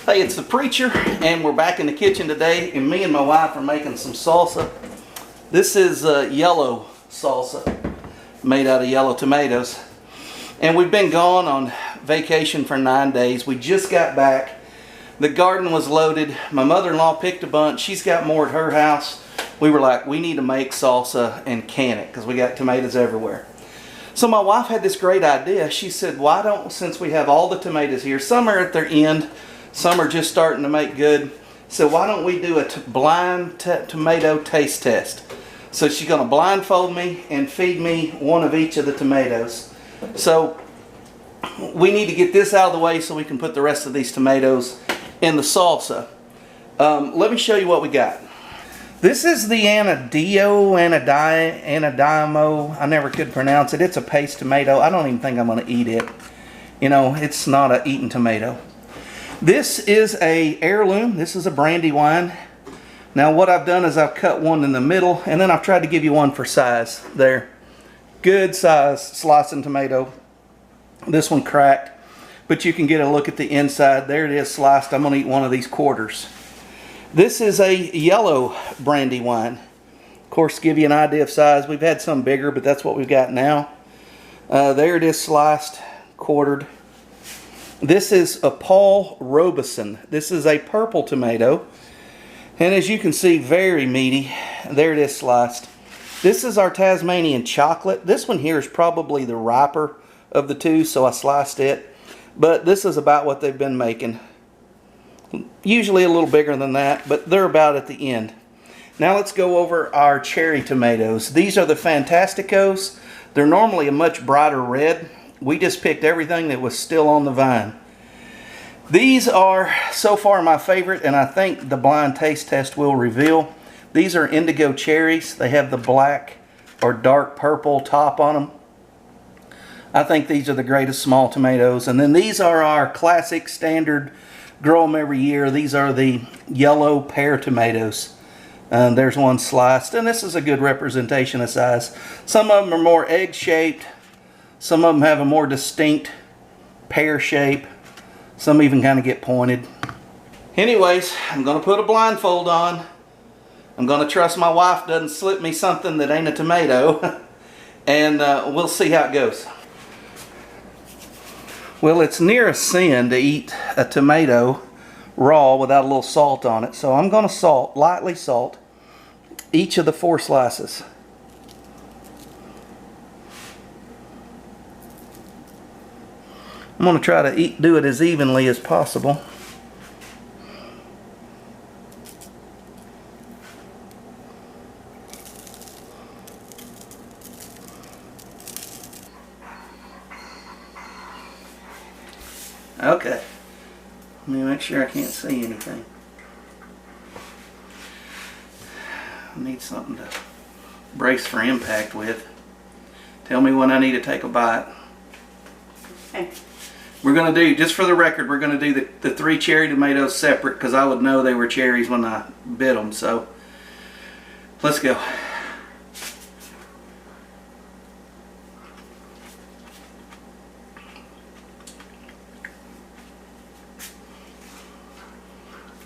Hey, it's the preacher, and we're back in the kitchen today, and me and my wife are making some salsa. This is yellow salsa, made out of yellow tomatoes. And we've been gone on vacation for 9 days. We just got back. The garden was loaded. My mother-in-law picked a bunch. She's got more at her house. We were like, we need to make salsa and can it, because we got tomatoes everywhere. So my wife had this great idea. She said, why don't, since we have all the tomatoes here, some are at their end, some are just starting to make good. So why don't we do a blind tomato taste test? So she's going to blindfold me and feed me one of each of the tomatoes. So we need to get this out of the way so we can put the rest of these tomatoes in the salsa. Let me show you what we got. This is the Indigo I never could pronounce it. It's a paste tomato. I don't even think I'm going to eat it. You know, it's not an eaten tomato. This is a heirloom. This is a brandy wine. Now what I've done is I've cut one in the middle, and then I've tried to give you one for size there. Good size slicing tomato. This one cracked, but you can get a look at the inside. There it is sliced. I'm going to eat one of these quarters. This is a yellow brandy wine. Of course, to give you an idea of size, we've had some bigger, but that's what we've got now. There it is sliced, quartered. This is a Paul Robeson. This is a purple tomato. And as you can see, very meaty. There it is sliced. This is our Tasmanian chocolate. This one here is probably the riper of the two, so I sliced it. But this is about what they've been making. Usually a little bigger than that, but they're about at the end. Now let's go over our cherry tomatoes. These are the Fantasticos. They're normally a much brighter red. We just picked everything that was still on the vine. These are so far my favorite, and I think the blind taste test will reveal. These are Indigo Cherries. They have the black or dark purple top on them. I think these are the greatest small tomatoes. And then these are our classic standard, grow them every year. These are the yellow pear tomatoes. There's one sliced, and this is a good representation of size. Some of them are more egg-shaped. Some of them have a more distinct pear shape. Some even kind of get pointed. Anyways, I'm going to put a blindfold on. I'm going to trust my wife doesn't slip me something that ain't a tomato. And we'll see how it goes. Well, it's near a sin to eat a tomato raw without a little salt on it. So I'm going to lightly salt, each of the 4 slices. I'm going to try to do it as evenly as possible. Okay. Let me make sure I can't see anything. I need something to brace for impact with. Tell me when I need to take a bite. Okay. We're going to do, just for the record, we're going to do the 3 cherry tomatoes separate, because I would know they were cherries when I bit them. So, let's go.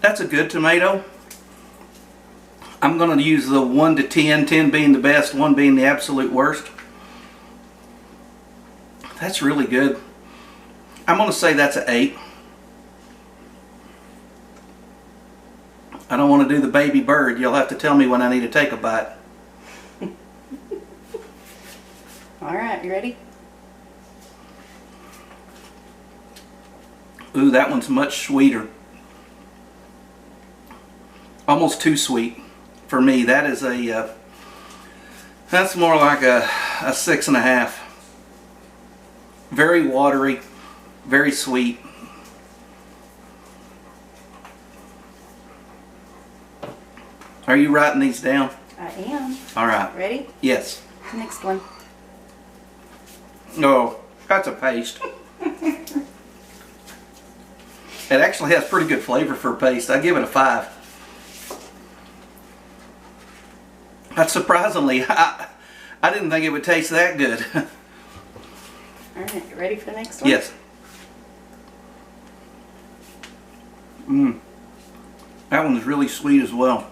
That's a good tomato. I'm going to use the 1 to 10, 10 being the best, 1 being the absolute worst. That's really good. I'm going to say that's an 8. I don't want to do the baby bird. You'll have to tell me when I need to take a bite. Alright, you ready? Ooh, that one's much sweeter. Almost too sweet for me. That is a that's more like a 6.5. Very watery, very sweet. Are you writing these down? I am. All right. Ready? Yes. Next one. Oh, that's a paste. It actually has pretty good flavor for a paste. I give it a 5. That's surprisingly, I didn't think it would taste that good. Alright, you ready for the next one? Yes. That one is really sweet as well.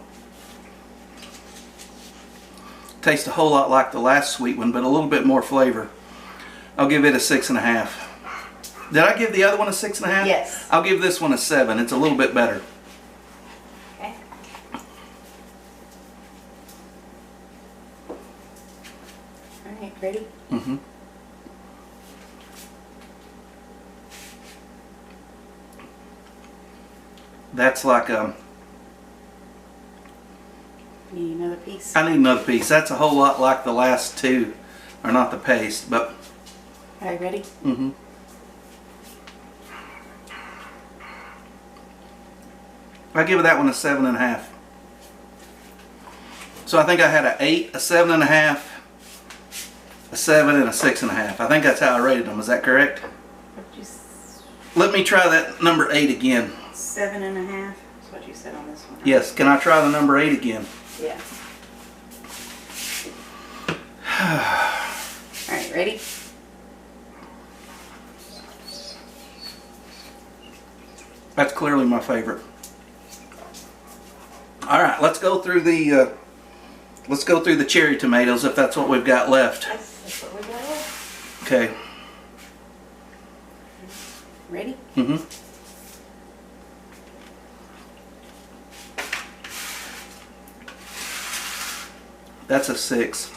Tastes a whole lot like the last sweet one, but a little bit more flavor. I'll give it a 6.5. Did I give the other one a 6.5? Yes. I'll give this one a 7. It's a little bit better. Okay. All right, ready? Mm-hmm. That's like Need another piece? I need another piece. That's a whole lot like the last two, or not the paste, but. All right, ready? Mm-hmm. I give that one a 7.5. So I think I had an 8, a 7.5, a 7, and a 6.5. I think that's how I rated them. Is that correct? Let me try that number 8 again. 7.5. That's what you said on this one. Yes. Can I try the number 8 again? Yeah. All right, ready? That's clearly my favorite. All right, let's go through the cherry tomatoes if that's what we've got left. That's what we got left. Okay. Ready? Mm-hmm. That's a 6.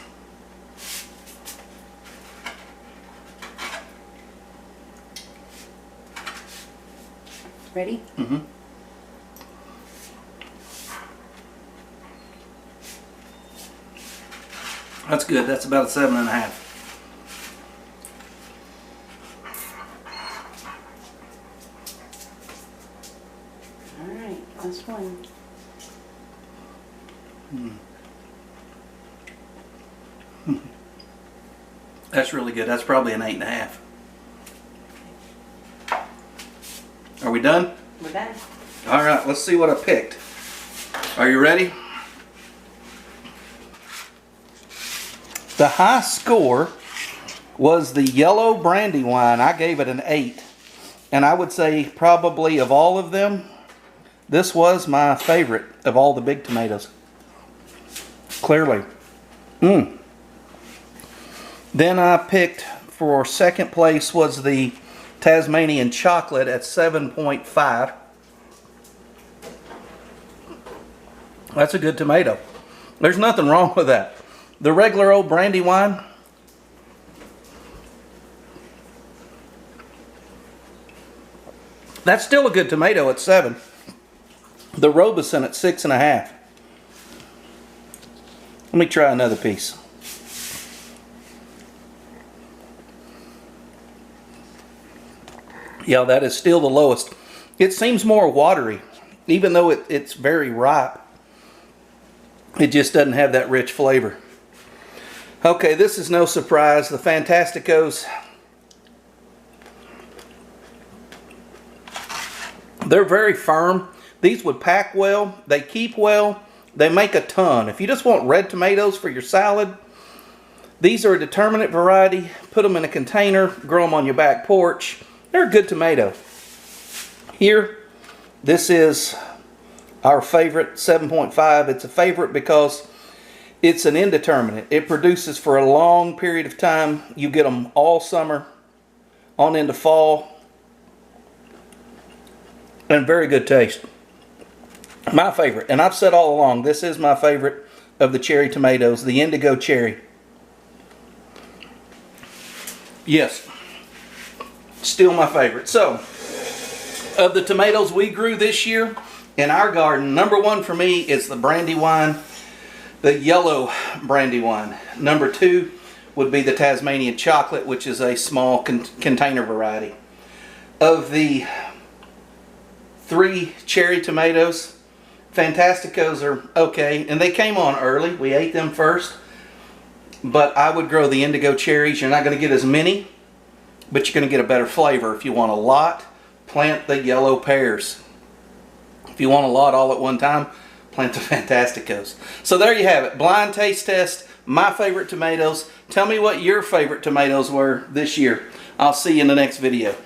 Ready? Mm-hmm. That's good. That's about a 7.5. All right, last one. That's really good. That's probably an 8.5. Are we done? We're done. All right, let's see what I picked. Are you ready? The high score was the yellow brandy wine. I gave it an 8. And I would say probably of all of them, this was my favorite of all the big tomatoes. Clearly. Then I picked for second place was the Tasmanian chocolate at 7.5. That's a good tomato. There's nothing wrong with that. The regular old brandy wine, that's still a good tomato at 7. The Robeson at 6.5. Let me try another piece. Yeah, that is still the lowest. It seems more watery, even though it's very ripe. It just doesn't have that rich flavor. Okay, this is no surprise. The Fantasticos, they're very firm. These would pack well. They keep well. They make a ton. If you just want red tomatoes for your salad, these are a determinate variety. Put them in a container, grow them on your back porch. They're a good tomato. Here, this is our favorite, 7.5. It's a favorite because it's an indeterminate. It produces for a long period of time. You get them all summer, on into fall, and very good taste. My favorite, and I've said all along, this is my favorite of the cherry tomatoes, the Indigo Cherry. Yes, still my favorite. So, of the tomatoes we grew this year in our garden, number 1 for me is the brandy wine, the yellow brandy wine. Number 2 would be the Tasmanian chocolate, which is a small container variety. Of the 3 cherry tomatoes, Fantasticos are okay, and they came on early. We ate them first, but I would grow the Indigo Cherries. You're not going to get as many, but you're going to get a better flavor. If you want a lot, plant the yellow pears. If you want a lot all at one time, plant the Fantasticos. So there you have it. Blind taste test, my favorite tomatoes. Tell me what your favorite tomatoes were this year. I'll see you in the next video.